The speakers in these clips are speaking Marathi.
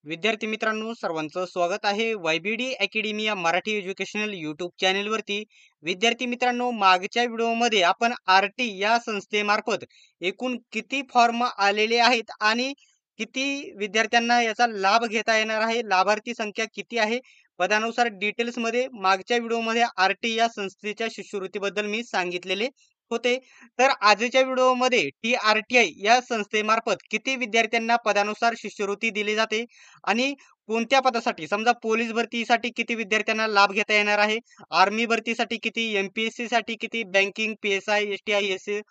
विद्यार्थी मित्रांनो सर्वांचं स्वागत आहे वायबीडी अकॅडमी या मराठी एज्युकेशनल यूट्यूब चॅनेलवरती. विद्यार्थी मित्रांनो, मागच्या व्हिडिओमध्ये आपण आरटी या संस्थेमार्फत एकूण किती फॉर्म आलेले आहेत आणि किती विद्यार्थ्यांना याचा लाभ घेता येणार आहे, लाभार्थी संख्या किती आहे, पदानुसार डिटेल्समध्ये मागच्या व्हिडिओमध्ये आरटी या संस्थेच्या शिष्यवृत्तीबद्दल मी सांगितलेले होते. तर आजच्या व्हिडिओमध्ये TRTI या संस्थेमार्फत किती विद्यार्थ्यांना पदानुसार शिष्यवृत्ती दिली जाते आणि कोणत्या पदासाठी, समजा पोलीस भरतीसाठी किती विद्यार्थ्यांना लाभ घेता येणार आहे, आर्मी भरतीसाठी किती, MPSC साठी किती, बँकिंग, PSI, STI, SA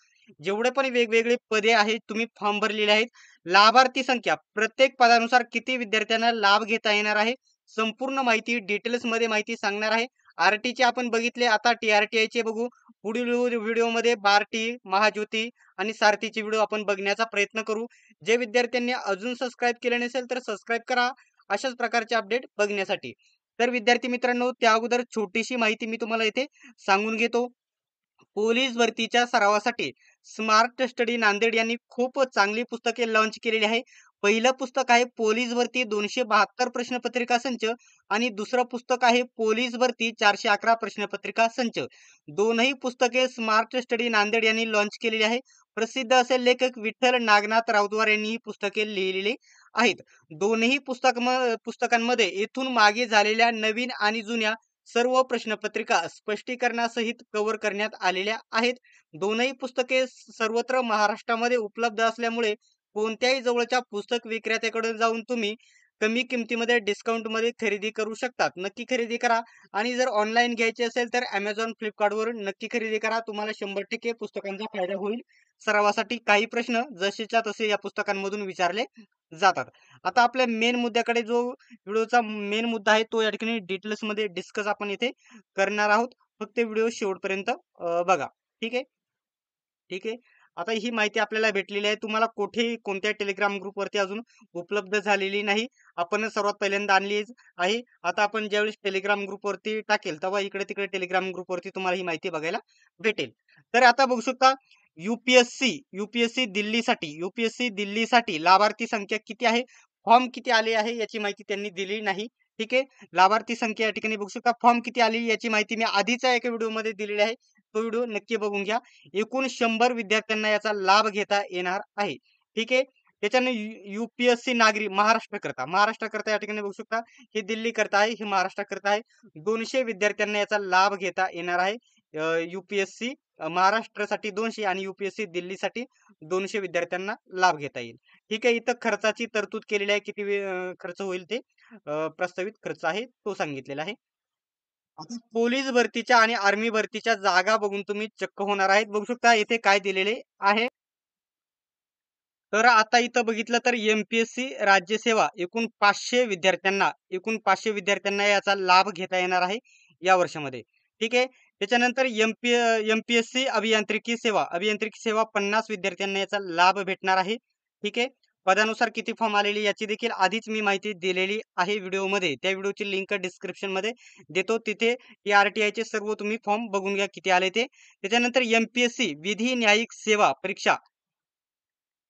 जेवढे पण वेगवेगळे पदे आहेत तुम्ही फॉर्म भरलेले आहेत, लाभार्थी संख्या प्रत्येक पदानुसार किती विद्यार्थ्यांना लाभ घेता येणार आहे, संपूर्ण माहिती डिटेल्स मध्ये माहिती सांगणार आहे. आरटीचे आपण बघितले, आता TRTI चे बघू. पुढील व्हिडिओमध्ये बार्टी, महाज्योती आणि सारथीचे व्हिडिओ आपण बघण्याचा प्रयत्न करू. जे विद्यार्थ्यांनी अजून सबस्क्राईब केले नसेल तर सबस्क्राईब करा अशाच प्रकारचे अपडेट बघण्यासाठी. तर विद्यार्थी मित्रांनो, त्या अगोदर छोटीशी माहिती मी तुम्हाला इथे सांगून घेतो. पोलीस भरतीच्या सरावासाठी स्मार्ट स्टडी नांदेड यांनी खूप चांगली पुस्तके लॉन्च केलेली आहे. पहिलं पुस्तक आहे पोलीस भरती 272 प्रश्नपत्रिका संच आणि दुसरं पुस्तक आहे पोलीस भरती 411 प्रश्नपत्रिका संच. दोनही पुस्तके स्मार्ट स्टडी नांदेड यांनी लॉन्च केलेली आहे. प्रसिद्ध असे लेखक विठ्ठल नागनाथ राऊतवार यांनी ही पुस्तके लिहिलेली आहेत. दोन्ही पुस्तकांमध्ये येथून मागे झालेल्या नवीन आणि जुन्या सर्व प्रश्नपत्रिका स्पष्टीकरणासहित कव्हर करण्यात आलेल्या आहेत. दोनही पुस्तके सर्वत्र महाराष्ट्रामध्ये उपलब्ध असल्यामुळे कोणत्याही जवळच्या पुस्तक विक्रेत्याकडे जाऊन तुम्ही कमी किमतीमध्ये डिस्काउंटमध्ये खरेदी करू शकतात. नक्की खरेदी करा. आणि जर ऑनलाईन घ्यायचे असेल तर Amazon, Flipkartवरून नक्की खरेदी करा. तुम्हाला 100% पुस्तकांचा फायदा होईल. सरावासाठी काही प्रश्न जसेच्या तसे या पुस्तकांमधून विचारले जातात. आता आपल्या मेन मुद्द्याकडे, जो व्हिडिओचा मेन मुद्दा आहे तो या ठिकाणी डिटेल्स मध्ये डिस्कस आपण इथे करणार आहोत. फक्त व्हिडिओ शेवटपर्यंत बघा. ठीक आहे. ठीक आहे. आता ही माहिती आपल्याला भेटलेली आहे. तुम्हाला कुठेही कोणत्या टेलिग्राम ग्रुपवरती अजून उपलब्ध झालेली नाही. आपण सर्वात पहिल्यांदा आणली आहे. आता आपण ज्यावेळेस टेलिग्राम ग्रुपवरती टाकेल तेव्हा इकडे तिकडे टेलिग्राम ग्रुपवरती तुम्हाला ही माहिती बघायला भेटेल. तर आता बघू शकता, यूपीएससी दिल्लीसाठी लाभार्थी संख्या किती आहे, फॉर्म किती आले आहे याची माहिती त्यांनी दिली नाही. ठीक आहे. लाभार्थी संख्या या ठिकाणी बघू शकता. फॉर्म किती आली याची माहिती मी आधीच एका व्हिडिओमध्ये दिलेली आहे. तो व्हिडिओ नक्की बघून घ्या. एकूण 100 विद्यार्थ्यांना याचा लाभ घेता येणार आहे. ठीक आहे. त्याच्याने यूपीएससी नागरी महाराष्ट्र करता या ठिकाणी बघू शकता. हे दिल्ली करता आहे, हे महाराष्ट्र करता आहे. 200 विद्यार्थ्यांना याचा लाभ घेता येणार आहे. यूपीएससी महाराष्ट्रासाठी 200 आणि यूपीएससी दिल्लीसाठी 200 विद्यार्थ्यांना लाभ घेता येईल. ठीक आहे. इथं खर्चाची तरतूद केलेली आहे. किती खर्च होईल ते प्रस्तावित खर्च आहे तो सांगितलेला आहे. आता पोलीस भरतीच्या आणि आर्मी भरतीच्या जागा बघून तुम्ही चक्क होणार आहेत. बघू शकता इथे काय दिलेले आहे. तर आता इथं बघितलं तर MPSC राज्यसेवा एकूण 500 विद्यार्थ्यांना याचा लाभ घेता येणार आहे या वर्षामध्ये. ठीक आहे. त्याच्यानंतर MPSC अभियांत्रिकी सेवा 50 विद्यार्थ्यांना याचा लाभ भेटणार आहे. ठीक आहे. पदानुसार किती फॉर्म आलेले याची देखील आधीच मी माहिती दिलेली आहे व्हिडिओमध्ये. त्या व्हिडिओची लिंक डिस्क्रिप्शन मध्ये देतो. तिथे TRTI चे सर्व तुम्ही फॉर्म बघून घ्या किती आले ते. त्याच्यानंतर MPSC विधी न्यायिक सेवा परीक्षा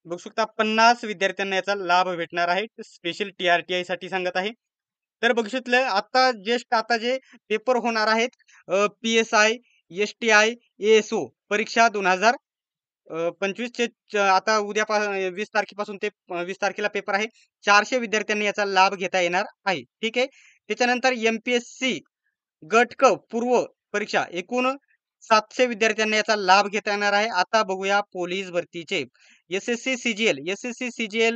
बघू शकता, 50 विद्यार्थ्यांना याचा लाभ भेटणार आहे. स्पेशल TRTI साठी सांगत आहे. तर बघू शकलं, आता जे पेपर होणार आहेत, PSI, STI, ASO परीक्षा 2025 चे आता उद्या 20 तारखेपासून ते 20 तारखेला पेपर आहे. 400 विद्यार्थ्यांनी याचा लाभ घेता येणार आहे. ठीक आहे. त्याच्यानंतर MPSC गट क पूर्व परीक्षा एकूण 700 विद्यार्थ्यांना याचा लाभ घेता येणार आहे. आता बघूया पोलीस भरतीचे एस एस सी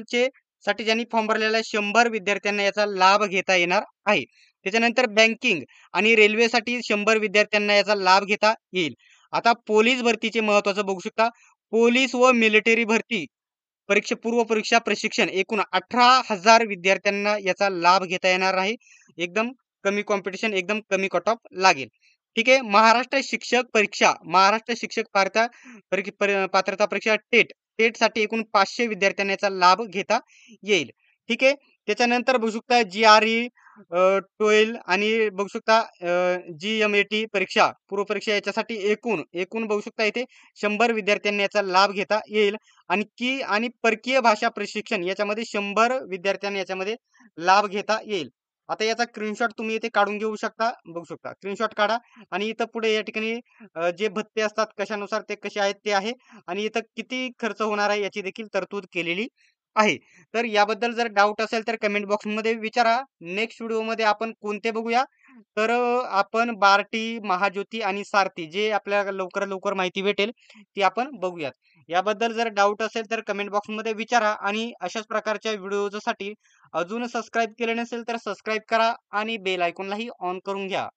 चे साठी ज्यांनी फॉर्म भरलेला आहे 100 विद्यार्थ्यांना याचा लाभ घेता येणार आहे. त्याच्यानंतर बँकिंग आणि रेल्वेसाठी 100 विद्यार्थ्यांना याचा लाभ घेता येईल. आता पोलीस भरतीचे महत्वाचं बघू शकता. पोलीस व मिलिटरी भरती पूर्व परीक्षा प्रशिक्षण एकूण 18,000 विद्यार्थ्यांना याचा लाभ घेता येणार आहे. एकदम कमी कॉम्पिटिशन, एकदम कमी कट ऑफ लागेल. ठीक आहे. महाराष्ट्र शिक्षक पात्रता परीक्षा टेट साठी एकूण 500 विद्यार्थ्यांना याचा लाभ घेता येईल. ठीक आहे. त्याच्यानंतर बघू शकता GRE 12 आणि बघू शकता GMAT परीक्षा, पूर्व परीक्षा याच्यासाठी एकूण एकूण बघू शकता इथे 100 विद्यार्थ्यांनी याचा लाभ घेता येईल. आणखी आणि परकीय भाषा प्रशिक्षण याच्यामध्ये 100 विद्यार्थ्यांनी याच्यामध्ये लाभ घेता येईल. आता याचा स्क्रीनशॉट तुम्ही इथे काढून घेऊ शकता. बघू शकता स्क्रीनशॉट काढा आणि इथं पुढे या ठिकाणी जे भत्ते असतात कशानुसार ते कसे आहेत ते आहे आणि इथं किती खर्च होणार आहे याची देखील तरतूद केलेली आहे. तर याबद्दल जर डाऊट असेल तर कमेंट बॉक्समध्ये विचारा. नेक्स्ट व्हिडिओमध्ये आपण कोणते बघूया? तर आपण बार्टी, महाज्योती आणि सारथी जे आपल्याला लवकरात लवकर माहिती भेटेल ती आपण बघूयात. याबद्दल जर डाऊट असेल तर कमेंट बॉक्समध्ये विचारा आणि अशाच प्रकारच्या व्हिडिओसाठी अजून सबस्क्राईब केले नसेल तर सबस्क्राईब करा आणि बेल आयकॉनलाही ऑन करून घ्या.